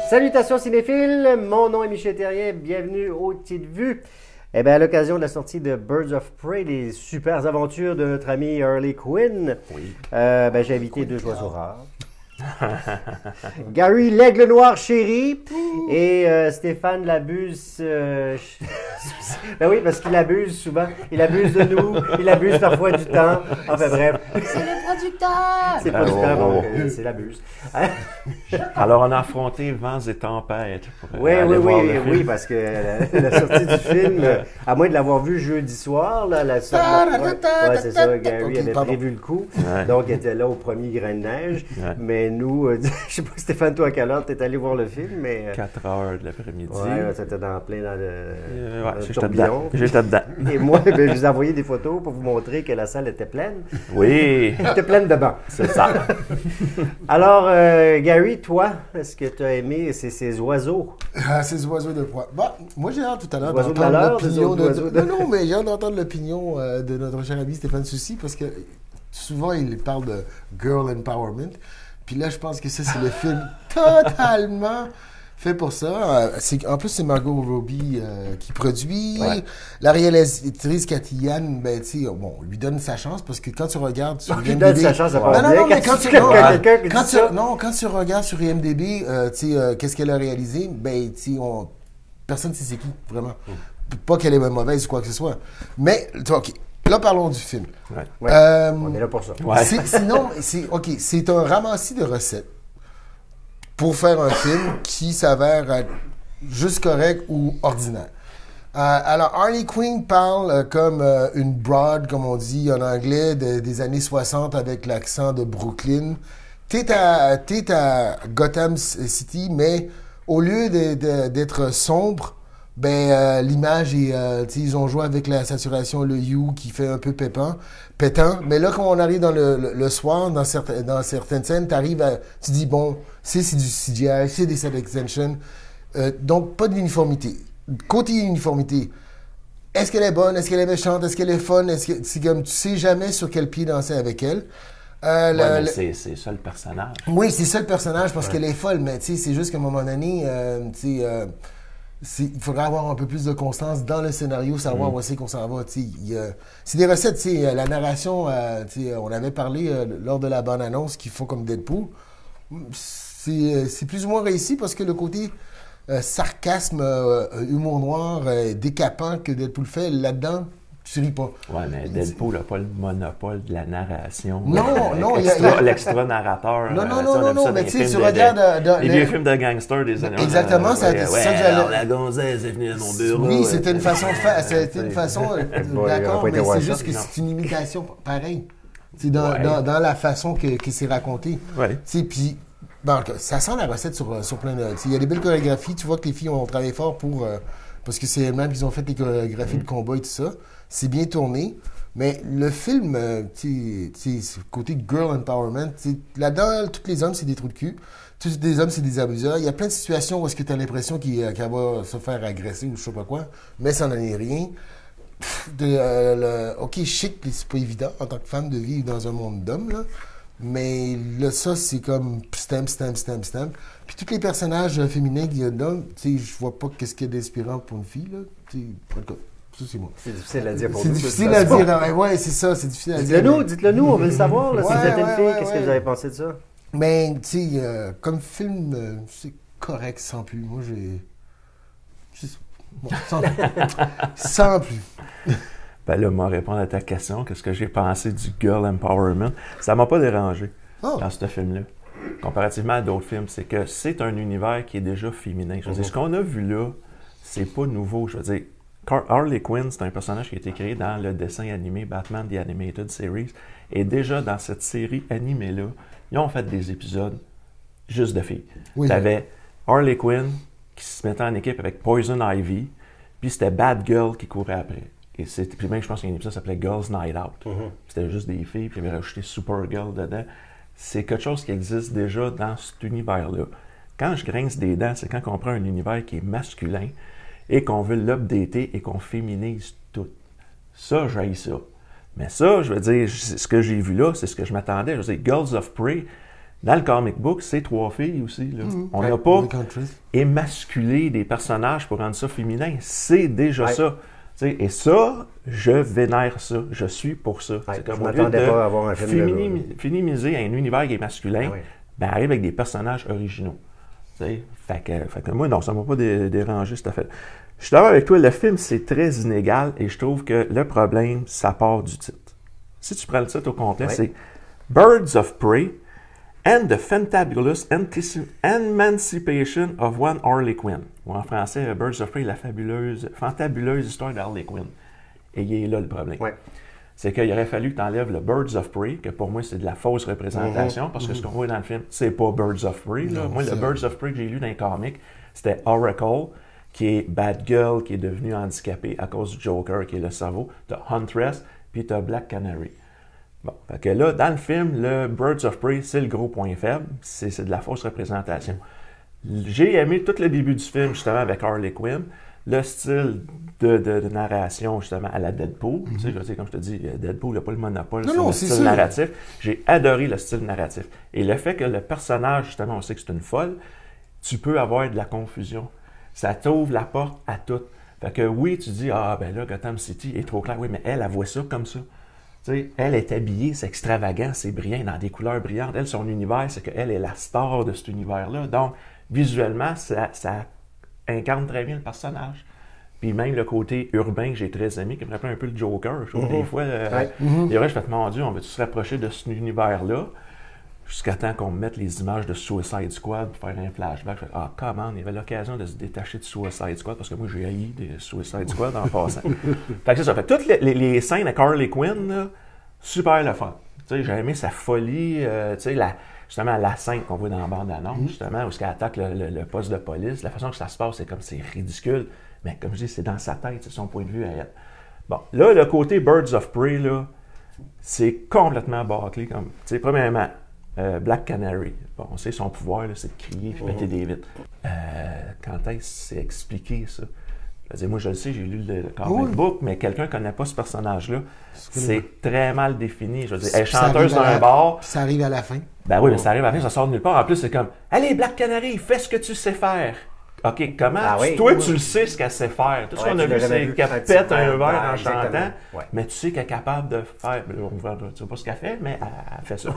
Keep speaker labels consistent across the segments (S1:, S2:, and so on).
S1: Salutations cinéphiles, mon nom est Michel Terrien, bienvenue au Petites Vues. Eh bien, à l'occasion de la sortie de Birds of Prey, les super aventures de notre ami Harley Quinn, j'ai invité deux oiseaux rares. Gary l'aigle noir chéri et Stéphane l'abuse. Ben oui, parce qu'il abuse souvent. Il abuse de nous, il abuse parfois du temps. Enfin bref.
S2: C'est le producteur!
S1: C'est le producteur, donc c'est l'abuse.
S3: Alors, on a affronté vents et tempêtes.
S1: Oui, parce que la sortie du film, à moins de l'avoir vu jeudi soir, là, c'est ça, Gary avait prévu le coup. Donc, il était là au premier grain de neige. Mais nous, je sais pas, Stéphane, toi, à quelle heure t'es allé voir le film, mais...
S3: 4 heures de l'après-midi.
S1: Ouais, c'était plein dans le
S3: tourbillon. J'étais dedans.
S1: Et moi, je vous ai envoyé des photos pour vous montrer que la salle était pleine.
S3: Oui.
S1: Elle était pleine de bancs.
S3: C'est ça.
S1: Alors, Gary, toi, est-ce que tu as aimé ces oiseaux?
S4: Ces oiseaux de proie. Bon, moi, j'ai hâte tout à l'heure
S1: Oiseaux de
S4: d'entendre
S1: malheur,
S4: l'opinion
S1: de...
S4: Non, mais j'ai hâte d'entendre l'opinion de notre cher ami Stéphane Soucy, parce que souvent, il parle de girl empowerment. Puis là, je pense que ça, c'est le film totalement fait pour ça. En plus, c'est Margot Robbie qui produit.
S1: Ouais.
S4: La réalisatrice Cathy Yan, ben, tu sais, bon, lui donne sa chance, parce que quand tu regardes sur IMDb...
S1: Lui donne sa chance, ça va
S4: Non, mais quand tu
S1: tu
S4: regardes sur IMDb, tu sais, qu'est-ce qu'elle a réalisé, ben, tu sais, personne ne sait c'est qui, vraiment. Pas qu'elle est mauvaise ou quoi que ce soit. Mais, OK. Là, parlons du film.
S1: Ouais. On est là pour ça.
S3: Ouais.
S4: C'est un ramassis de recettes pour faire un film qui s'avère être juste correct ou ordinaire. Alors, Harley Quinn parle comme une broad, comme on dit en anglais, des années 60 avec l'accent de Brooklyn. T'es à Gotham City, mais au lieu d'être sombre, ben l'image est, ils ont joué avec la saturation, le hue qui fait un peu pétant. Mais là, quand on arrive dans le soir, dans certaines scènes, tu dis bon, c'est du CGI, c'est des set extensions, donc pas d'uniformité. Côté uniformité, est-ce qu'elle est bonne, est-ce qu'elle est méchante, est-ce qu'elle est fun, c'est comme tu sais jamais sur quel pied danser avec elle.
S3: C'est ça le personnage.
S4: Oui, c'est ça le personnage parce qu'elle est folle, mais tu sais, c'est juste qu'à un moment donné, il faudrait avoir un peu plus de constance dans le scénario, savoir où c'est qu'on s'en va. C'est des recettes, la narration, on avait parlé lors de la bande-annonce qu'ils font comme Deadpool. C'est plus ou moins réussi parce que le côté sarcasme, humour noir, décapant que Deadpool fait, là-dedans, tu ris pas.
S3: Ouais, mais Deadpool n'a pas le monopole de la narration.
S4: Non,
S3: l'extra-narrateur.
S4: Non, mais tu sais, tu regardes...
S3: les vieux films de gangsters des années...
S4: Exactement, c'est ça que j'allais...
S3: Alors, la gonzesse est venue à mon bureau.
S4: Oui, c'était une façon de faire, c'était une façon... D'accord, mais c'est juste que c'est une imitation pareille. C'est dans la façon que c'est raconté.
S3: Ouais.
S4: Tu sais, puis... Bon, ça sent la recette sur plein de... Il y a des belles chorégraphies. Tu vois que les filles ont travaillé fort pour... parce que c'est elles-mêmes qui ont fait les chorégraphies de combat et tout ça. C'est bien tourné. Mais le film, tu sais, côté girl empowerment, là-dedans, tous les hommes, c'est des trous de cul. Tous les hommes, c'est des abuseurs. Il y a plein de situations où est-ce que tu as l'impression qu'elle va se faire agresser ou je sais pas quoi. Mais ça n'en est rien. OK, chic, c'est pas évident en tant que femme de vivre dans un monde d'hommes, là. Mais là, ça, c'est comme stamp. Puis tous les personnages féminins qu'il y a dedans, tu sais, je vois pas qu'est-ce qu'il y a d'inspirant pour une fille, là. Tu sais, en tout cas, ça, c'est moi.
S1: C'est difficile à dire pour
S4: nous.
S1: C'est
S4: difficile à dire. Ouais, c'est ça, c'est difficile à dire.
S1: Dites-le nous, on veut le savoir, là, si vous êtes une fille, qu'est-ce que vous avez pensé de ça?
S4: Mais, tu sais, comme film, c'est correct sans plus. Moi, sans plus.
S3: Ben là, moi, répondre à ta question, qu'est-ce que j'ai pensé du girl empowerment, ça m'a pas dérangé dans ce film-là. Comparativement à d'autres films, c'est que c'est un univers qui est déjà féminin. Je veux dire, ce qu'on a vu là, c'est pas nouveau. Je veux dire, Harley Quinn, c'est un personnage qui a été créé dans le dessin animé Batman The Animated Series. Et déjà, dans cette série animée-là, ils ont fait des épisodes juste de filles.
S4: Oui.
S3: T'avais Harley Quinn qui se mettait en équipe avec Poison Ivy, puis c'était Batgirl qui courait après. Puis même, je pense qu'il y a un épisode qui s'appelait Girls Night Out. C'était juste des filles, puis ils avaient rajouté Supergirl dedans. C'est quelque chose qui existe déjà dans cet univers-là. Quand je grince des dents, c'est quand on prend un univers qui est masculin et qu'on veut l'updater et qu'on féminise tout. Ça, j'haïs ça. Mais ça, je veux dire, ce que j'ai vu là, c'est ce que je m'attendais. Je veux dire, Girls of Prey, Dans le comic book, c'est 3 filles aussi. Là. On n'a pas émasculé des personnages pour rendre ça féminin. C'est déjà ça. T'sais, et ça, je vénère ça. Je suis pour ça. C'est comme
S1: je m'attendais pas à avoir un film
S3: féminiser un univers qui est masculin, ben arrive avec des personnages originaux. Fait que moi, non, ça ne m'a pas dérangé cette affaire. Je suis d'accord avec toi, le film, c'est très inégal et je trouve que le problème, ça part du titre. Si tu prends le titre au complet, c'est Birds of Prey and the Fantabulous Emancipation of One Harley Quinn. Ou en français, Birds of Prey, la fantabuleuse histoire d'Harley Quinn. Et il est là le problème. C'est qu'il aurait fallu que tu enlèves le Birds of Prey, que pour moi, c'est de la fausse représentation, parce que ce qu'on voit dans le film, c'est pas Birds of Prey. Là. Moi, le Birds of Prey que j'ai lu dans les comics, c'était Oracle, qui est Batgirl, qui est devenue handicapée à cause du Joker, qui est le cerveau. T'as Huntress, puis t'as Black Canary. Bon, fait que là, dans le film, le Birds of Prey, c'est le gros point faible. C'est de la fausse représentation. J'ai aimé tout le début du film, justement, avec Harley Quinn. Le style de narration, justement, à la Deadpool. Tu sais, je veux dire, comme je te dis, Deadpool n'a pas le monopole sur le style narratif. J'ai adoré le style narratif. Et le fait que le personnage, justement, on sait que c'est une folle, tu peux avoir de la confusion. Ça t'ouvre la porte à tout. Fait que oui, tu dis, ben là, Gotham City est trop clair. Oui, mais elle voit ça comme ça. Tu sais, elle est habillée, c'est extravagant, c'est brillant, dans des couleurs brillantes. Elle, son univers, c'est qu'elle est la star de cet univers-là. Donc, visuellement, ça incarne très bien le personnage. Puis même le côté urbain que j'ai très aimé, qui me rappelle un peu le Joker. Je trouve des fois, il y aurait, je fais, mon Dieu, on va-tu se rapprocher de cet univers-là? Jusqu'à temps qu'on me mette les images de Suicide Squad pour faire un flashback. Je fais, come on, il y avait l'occasion de se détacher de Suicide Squad, parce que moi, j'ai haï des Suicide Squad en passant. Fait que c'est ça. Fait que toutes les scènes avec Harley Quinn, là, super le fun. Tu sais, j'ai aimé sa folie, tu sais, justement, la scène qu'on voit dans la bande-annonce, justement, où elle attaque le poste de police. La façon que ça se passe, c'est ridicule. Mais comme je dis, c'est dans sa tête, c'est son point de vue à elle. Bon, là, le côté Birds of Prey, là, c'est complètement bâclé. Comme, tu sais, premièrement, Black Canary. Bon, on sait son pouvoir, là, c'est de crier et péter des vitres. Quand est-ce que c'est expliqué, ça? Je veux dire, moi, je le sais, j'ai lu le comic book, mais quelqu'un ne connaît pas ce personnage-là. C'est très mal défini. Je veux dire, elle est chanteuse d'un bar.
S4: Ça arrive à la fin.
S3: Ben oui, mais ça arrive à la fin, ça sort de nulle part. En plus, c'est comme, allez, Black Canary, fais ce que tu sais faire. OK, comment? Tu le sais ce qu'elle sait faire. Tout ce qu'on a vu, c'est qu'elle pète un verre en chantant, mais tu sais qu'elle est capable de faire. Tu ne sais pas ce qu'elle fait, mais elle fait ça.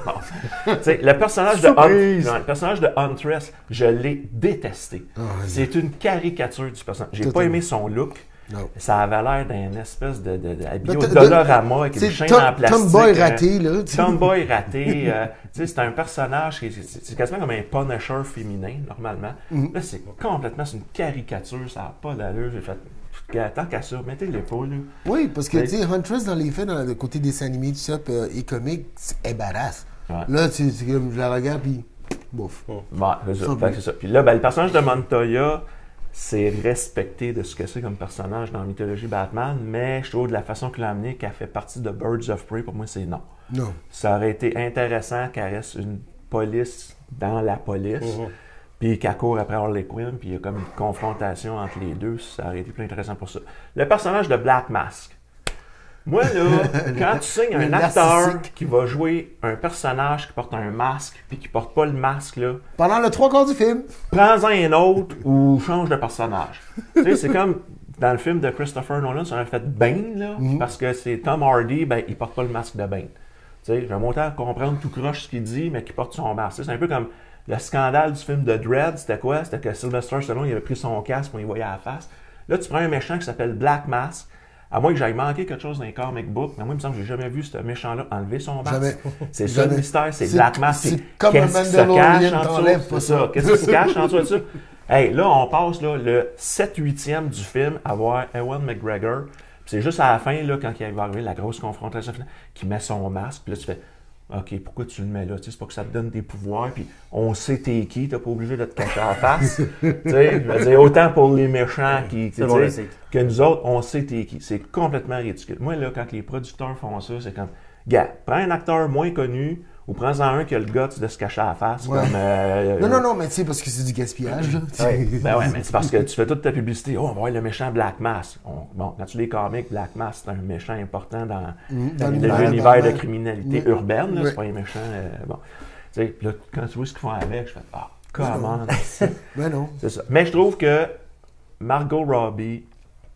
S3: le personnage de Huntress, je l'ai détesté. C'est une caricature du personnage. J'ai pas aimé son look. No. Ça avait l'air d'un espèce de habillé au Dollarama avec une chaîne en plastique.
S4: Tomboy raté, là.
S3: Tomboy raté. C'est un personnage qui c'est quasiment comme un Punisher féminin, normalement. Là, c'est une caricature, ça n'a pas d'allure. J'ai fait, tant qu'à ça, mettez l'épaule.
S4: Oui, parce que, tu sais, Huntress, dans les faits, dans le côté dessin animé, tout ça, et comique, c'est badass. Là, c'est comme, je la regarde, puis, bouf.
S3: C'est ça. Puis là, le personnage de Montoya, c'est respecté de ce que c'est comme personnage dans la mythologie Batman, mais je trouve de la façon qu'il l'a amené, qu'elle fait partie de Birds of Prey, pour moi, c'est non.
S4: Non.
S3: Ça aurait été intéressant qu'elle reste une police dans la police, puis qu'elle court après Harley Quinn, puis il y a comme une confrontation entre les deux, ça aurait été plus intéressant pour ça. Le personnage de Black Mask. Moi, là, quand tu signes un acteur qui va jouer un personnage qui porte un masque, puis qui porte pas le masque, là...
S4: Pendant le 3/4 du film.
S3: Prends-en un autre ou change de personnage. Tu sais, c'est comme dans le film de Christopher Nolan, ça aurait fait Bane, là, parce que c'est Tom Hardy, ben, il porte pas le masque de Bane. Tu sais, j'aime autant comprendre tout croche ce qu'il dit, mais qu'il porte son masque. C'est un peu comme le scandale du film de Dredd, c'était quoi? C'était que Sylvester Stallone, il avait pris son casque pour y voyait à la face. Là, tu prends un méchant qui s'appelle Black Mask. À moins que j'aille manquer quelque chose dans les comic book, mais moi, il me semble que j'ai jamais vu ce méchant-là enlever son masque. C'est ça le mystère, c'est Black Mask.
S4: C'est comme un Mandalorian t'enlève pas ça.
S3: Qu'est-ce qui se cache en dessous de ça? Hey, là, on passe là, le 7/8e du film à voir Ewan McGregor. C'est juste à la fin, là, quand il va arriver la grosse confrontation finale, qu'il met son masque. Puis là, tu fais, OK, pourquoi tu le mets là? C'est pas que ça te donne des pouvoirs, puis on sait t'es qui, t'es pas obligé de te cacher en face. Je veux dire, autant pour les méchants que nous autres, on sait t'es qui. C'est complètement ridicule. Moi, là, quand les producteurs font ça, c'est comme, gars, prends un acteur moins connu, ou prends-en un qui a le guts de se cacher à la face.
S4: Ouais.
S3: Comme,
S4: non, mais tu sais, parce que c'est du gaspillage. Là.
S3: Ben ouais, mais c'est parce que tu fais toute ta publicité. Oh, on va voir le méchant Black Mask. Bon, quand tu lis les comics, Black Mask, c'est un méchant important dans l'univers de criminalité urbaine. Là, c'est pas un méchant. Bon. sais, là, quand tu vois ce qu'ils font avec, je fais « Ah, comment? »
S4: Ben non.
S3: C'est ça. Mais je trouve que Margot Robbie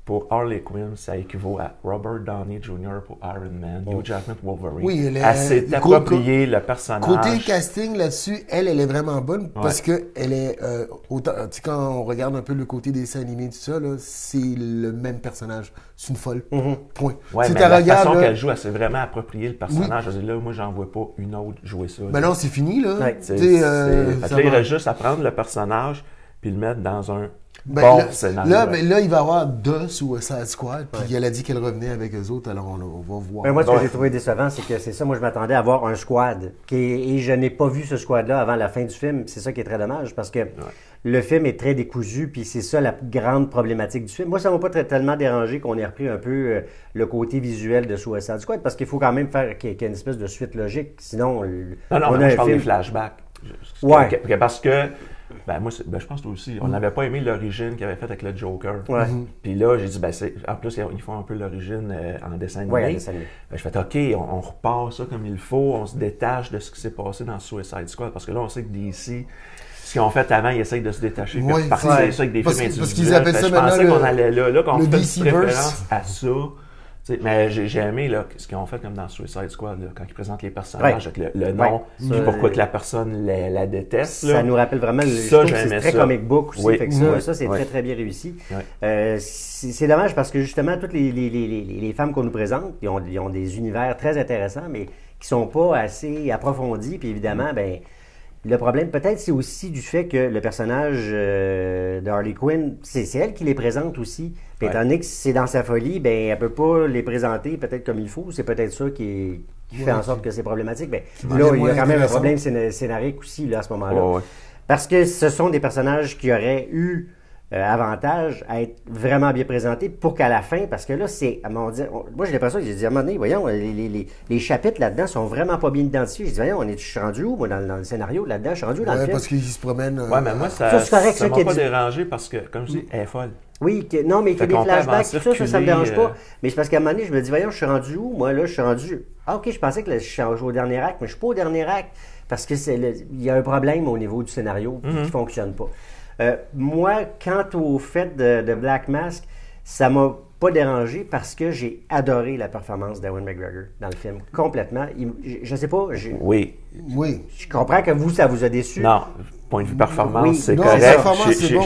S3: pour Harley Quinn, ça équivaut à Robert Downey Jr. pour Iron Man, Hugh Jackman pour Wolverine.
S4: Oui,
S3: elle s'est appropriée le personnage.
S4: Côté casting là-dessus, elle est vraiment bonne parce que elle est autant. Tu sais, quand on regarde un peu le côté des dessins animés tout ça, là, c'est le même personnage. C'est une folle. Point.
S3: Ouais, mais la façon qu'elle joue, elle s'est vraiment approprié le personnage. Je veux dire, là, moi, j'en vois pas une autre jouer ça.
S4: Ben non, c'est fini là.
S3: Ouais, fait que là, il reste juste à prendre le personnage puis le mettre dans un scénario.
S4: Là, il va y avoir deux Suicide Squad, puis elle a dit qu'elle revenait avec eux autres, alors on va voir.
S1: Mais moi, ce que j'ai trouvé décevant, c'est que c'est ça, moi je m'attendais à voir un squad, et je n'ai pas vu ce squad-là avant la fin du film. C'est ça qui est très dommage, parce que le film est très décousu, puis c'est ça la grande problématique du film. Moi, ça m'a pas tellement dérangé qu'on ait repris un peu le côté visuel de Suicide Squad, parce qu'il faut quand même faire qu'il y ait une espèce de suite logique, sinon
S3: on a je parle des flashbacks. Parce que moi, je pense aussi, on n'avait pas aimé l'origine qu'il avait faite avec le Joker. Puis là, j'ai dit, en plus, ils font un peu l'origine en dessin animé. Je fais, OK, on repart ça comme il faut, on se détache de ce qui s'est passé dans Suicide Squad. Parce que là, on sait que DC, ce qu'ils ont fait avant, ils essayent de se détacher. Puis repartir ça avec des films individuels.
S4: Parce qu'ils appellent ça maintenant.
S3: Je pensais qu'on allait là qu'on fait une référence à ça. Mais j'ai aimé là, ce qu'ils ont fait comme dans Suicide Squad, là, quand ils présentent les personnages avec le nom, puis pourquoi que la personne la déteste. Là.
S1: Ça nous rappelle vraiment c'est très comic book aussi. Fait que ça c'est très très bien réussi. C'est dommage parce que justement, toutes les femmes qu'on nous présente, ils ont des univers très intéressants, mais qui sont pas assez approfondis. Puis évidemment, le problème, peut-être, c'est aussi du fait que le personnage de Harley Quinn, c'est elle qui les présente aussi. Puis étant donné que c'est dans sa folie, elle peut pas les présenter peut-être comme il faut. C'est peut-être ça qui fait en sorte que c'est problématique. Là, il y a quand même un problème scénarique aussi là, à ce moment-là. Parce que ce sont des personnages qui auraient eu avantage à être vraiment bien présentés pour qu'à la fin, parce que là, moi j'ai l'impression que j'ai dit à un moment donné, voyons, les chapitres là-dedans sont vraiment pas bien identifiés. J'ai dit, voyons, je suis rendu où, moi, dans le scénario là-dedans, je suis rendu où dans le film?
S4: Parce qu'ils se promènent.
S3: Mais moi, ça m'a pas dérangé parce que, comme je dis, elle est folle.
S1: Oui, non, mais il fait des flashbacks, tout ça, ça me dérange pas. Mais c'est parce qu'à un moment donné, je me dis, voyons, je suis rendu où? Moi, là, je suis rendu. Ah, OK, je pensais que je suis au dernier acte, mais je suis pas au dernier acte parce que il y a un problème au niveau du scénario qui fonctionne pas. Moi, quant au fait de Black Mask, ça m'a pas dérangé parce que j'ai adoré la performance d'Ewan McGregor dans le film, complètement. Je sais pas.
S3: Oui.
S1: Je comprends que ça vous a déçu.
S3: Non, point de vue performance, c'est correct.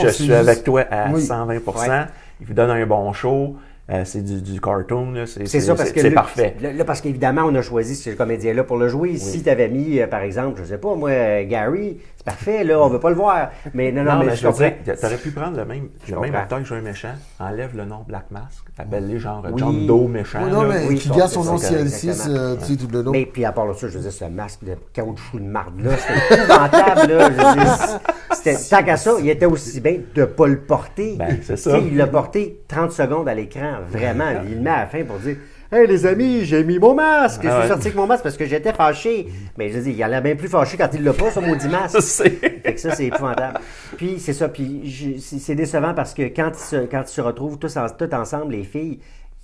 S3: Je suis avec toi à 120%. Il vous donne un bon show. C'est du cartoon, là. C'est ça, parce que c'est parfait.
S1: Là, parce qu'évidemment, on a choisi ce comédien-là pour le jouer. Si tu avais mis, par exemple, je sais pas, moi, Gary, c'est parfait, là, on veut pas le voir. Mais non, mais je comprends.
S3: T'aurais pu prendre le même acteur qui joue un méchant, enlève le nom Black Mask, appelle-les genre John Doe méchant.
S4: Non, mais qui garde son nom CL6, tu sais, tout le nom.
S1: Mais puis à part ça, je veux dire, ce masque de caoutchouc de marde là, c'était épouvantable, là. Je veux dire, tant qu'à ça, il était aussi bien de pas le porter.
S3: C'est ça.
S1: Il l'a porté 30 secondes à l'écran, vraiment. Il le met à la fin pour dire « Hey les amis, j'ai mis mon masque! Je suis sorti avec mon masque parce que j'étais fâché. » Mais je dis, il a l'air bien plus fâché quand il l'a pas, ce maudit masque. Fait que ça, c'est épouvantable. Puis c'est ça, puis c'est décevant parce que quand ils se retrouvent tous ensemble, les filles,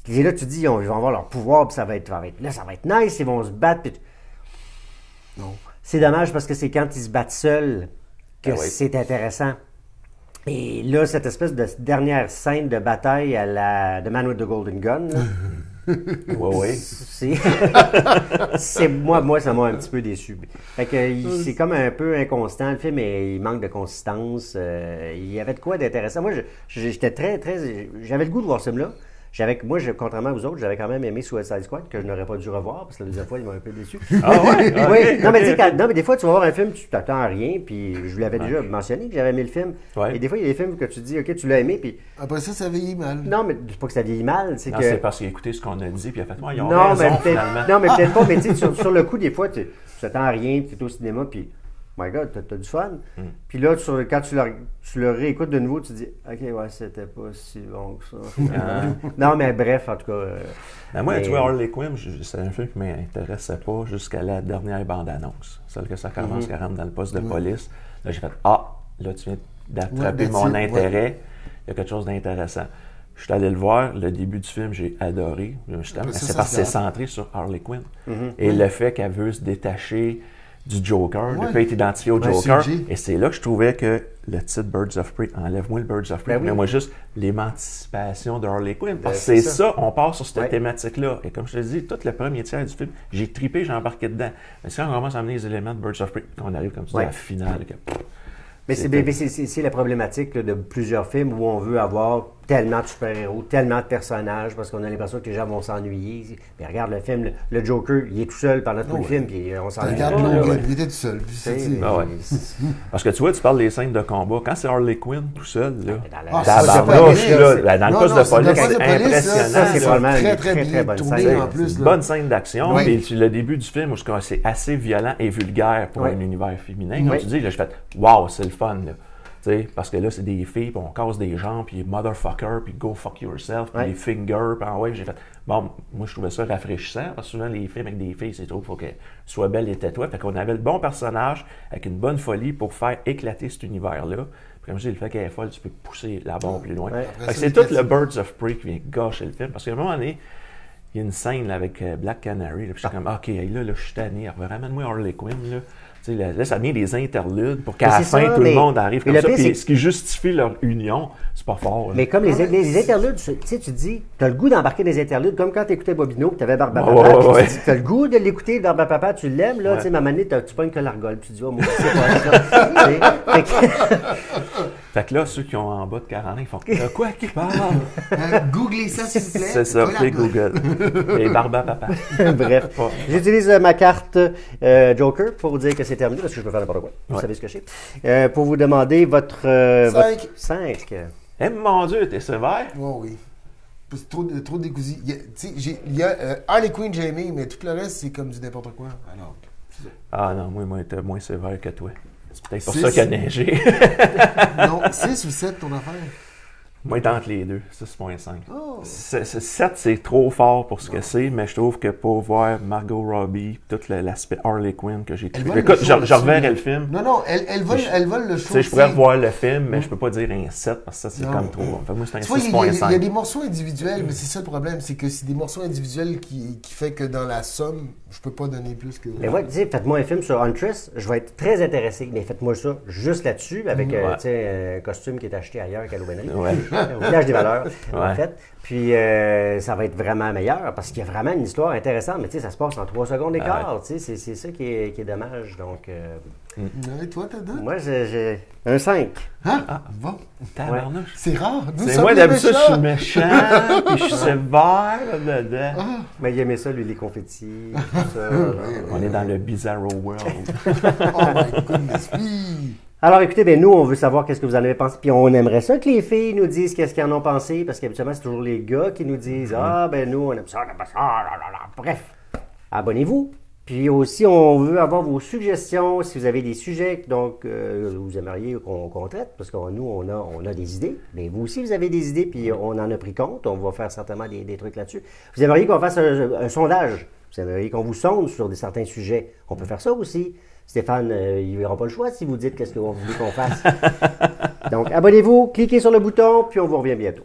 S1: et là tu dis, ils vont avoir leur pouvoir, puis ça va être nice, ils vont se battre. Puis non. C'est dommage parce que c'est quand ils se battent seuls que c'est intéressant. Et là, cette espèce de dernière scène de bataille à la The Man with the Golden Gun, c'est moi ça m'a un petit peu déçu. Fait que c'est comme un peu inconstant le film, et il manque de consistance. Il y avait de quoi d'intéressant. Moi, j'étais très j'avais le goût de voir ce film-là. Moi, contrairement aux autres, j'avais quand même aimé Suicide Squad, que je n'aurais pas dû revoir, parce que la deuxième fois, il m'a un peu déçu.
S3: Ah ouais?
S1: Oui. Non, mais des fois, tu vas voir un film, tu t'attends à rien, puis je vous l'avais déjà mentionné que j'avais aimé le film. Et des fois, il y a des films que tu te dis, OK, tu l'as aimé, puis...
S4: Après ça vieillit mal.
S1: Non, mais c'est pas que ça vieillit mal, c'est que...
S3: c'est parce qu'il a écouté ce qu'on a dit, puis il a fait, ils ont raison, finalement.
S1: Non, mais peut-être pas, mais tu sais, sur le coup, des fois, tu t'attends à rien, tu es au cinéma, puis... My God, t'as du fun. Puis là, quand tu le réécoutes de nouveau, tu te dis, OK, c'était pas si bon que ça. Non, mais bref, en tout cas.
S3: Moi, tu vois, Harley Quinn, c'est un film qui m'intéressait pas jusqu'à la dernière bande-annonce. Celle que ça commence, qu'elle rentre dans le poste de police. Là, j'ai fait, là, tu viens d'attraper mon intérêt. Il y a quelque chose d'intéressant. Je suis allé le voir, le début du film, j'ai adoré. C'est parce que c'est centré sur Harley Quinn. Et le fait qu'elle veut se détacher du Joker, de ne pas être identifié au Joker. Et c'est là que je trouvais que le titre Birds of Prey, enlève-moi le Birds of Prey, mais moi juste l'émancipation de Harley Quinn. Parce que c'est ça, on part sur cette thématique-là. Et comme je te dis, tout le premier tiers du film, j'ai trippé, j'ai embarqué dedans. Mais quand on commence à amener les éléments de Birds of Prey, on arrive comme ça à la finale.
S1: Mais c'est la problématique là, de plusieurs films où on veut avoir tellement de super-héros, tellement de personnages, parce qu'on a l'impression que les gens vont s'ennuyer. Mais regarde le film, le Joker, il est tout seul pendant tout le film, puis on s'ennuie.
S4: Regarde il était tout seul.
S3: Parce que tu vois, tu parles des scènes de combat. Quand c'est Harley Quinn tout seul, là,
S1: dans le poste de police,
S3: c'est impressionnant.
S1: Ça, c'est probablement
S4: très
S1: bien
S4: bonne
S1: scène.
S4: en plus.
S3: Une bonne scène d'action. Puis le début du film, où c'est assez violent et vulgaire pour un univers féminin. Comme tu dis, là, je fais « Wow, c'est le fun, là. » Parce que là, c'est des filles, puis on casse des jambes, puis motherfucker, puis go fuck yourself, puis des fingers, puis j'ai fait... Bon, moi, je trouvais ça rafraîchissant, parce que souvent, les films avec des filles, c'est trop, il faut qu'elles soient belles et têtues. Fait qu'on avait le bon personnage, avec une bonne folie, pour faire éclater cet univers-là. Puis comme je dis, le fait qu'elle est folle, tu peux pousser la bombe plus loin. Fait que c'est tout le Birds of Prey qui vient gâcher le film, parce qu'à un moment donné, il y a une scène là, avec Black Canary, là, puis je suis comme, OK, là, je suis tanné, ramène-moi Harley Quinn, là. Là, ça vient des interludes pour qu'à la fin, tout le monde arrive comme ça. Puis ce qui justifie leur union, c'est pas fort. Là.
S1: Mais comme les interludes, tu sais, tu dis, t'as le goût d'embarquer des interludes, comme quand t'écoutais Bobino, puis t'avais Barbapapa, puis t'as le goût de l'écouter, Barbapapa, tu l'aimes, là, tu sais, ma manette, tu pognes que l'argole, puis tu dis, oh, moi, c'est pas ça.
S3: Fait que là, ceux qui ont en bas de 40 ans, ils font « Quoi qui parle? »
S4: Googlez ça, s'il vous plaît.
S3: C'est ça, appelez Google. Et Barbapapa.
S1: Bref. J'utilise ma carte Joker pour vous dire que c'est terminé, parce que je peux faire n'importe quoi. Vous savez ce que c'est. Pour vous demander votre... 5.
S3: Eh, mon Dieu, t'es sévère?
S4: Oh, oui. C'est trop décousu. Il y a Harley Quinn, j'ai aimé, mais tout le reste, c'est comme du n'importe quoi. Alors,
S3: ah non, moi, j'étais moins sévère que toi. C'est peut-être pour ça qu'il a neigé.
S4: Non, 6 ou 7 ton affaire?
S3: Moi, entre les deux, 6.5. Oh. 7, c'est trop fort pour ce que c'est, mais je trouve que pour voir Margot Robbie, tout l'aspect Harley Quinn que j'ai trouvé. Écoute, je reverrai le film.
S4: Non, elle vole le show.
S3: Je pourrais revoir le film, mais je peux pas dire un 7 parce que ça, c'est comme trop. Enfin, moi, c'est un 6.5.
S4: Il y a des morceaux individuels, mais c'est ça le problème, c'est que c'est des morceaux individuels qui fait que dans la somme, je peux pas donner plus que...
S1: Mais ouais, faites-moi un film sur Huntress, je vais être très intéressé, mais faites-moi ça juste là-dessus, avec un costume qui est acheté ailleurs qu'à l'aubainerie. Au village des valeurs, en fait. Puis, ça va être vraiment meilleur parce qu'il y a vraiment une histoire intéressante. Mais tu sais, ça se passe en 3 secondes d'écart. Tu sais, c'est ça qui est dommage. Donc,
S4: et toi, t'as deux?
S1: Moi, j'ai un 5.
S4: Hein? Ah, bon.
S3: Tabarnouche.
S4: C'est rare.
S3: C'est moi, d'habitude, je suis méchant, puis je suis sévère là-dedans.
S1: Mais il aimait ça, lui, les confettis. Tout ça,
S3: on est dans le bizarro world.
S4: Oh my goodness, oui.
S1: Alors, écoutez, nous, on veut savoir qu'est-ce que vous en avez pensé. Puis, on aimerait ça que les filles nous disent qu'est-ce qu'ils en ont pensé, parce qu'habituellement, c'est toujours les gars qui nous disent nous, on aime ça, on aime ça, blablabla. Bref, abonnez-vous. Puis aussi, on veut avoir vos suggestions, si vous avez des sujets donc vous aimeriez qu'on traite, parce que nous, on a des idées. Mais vous aussi, vous avez des idées, puis on en a pris compte. On va faire certainement des trucs là-dessus. Vous aimeriez qu'on fasse un sondage. Vous aimeriez qu'on vous sonde sur certains sujets. On peut faire ça aussi. Stéphane, il n'aura pas le choix si vous dites qu'est-ce que vous voulez qu'on fasse. Donc, abonnez-vous, cliquez sur le bouton, puis on vous revient bientôt.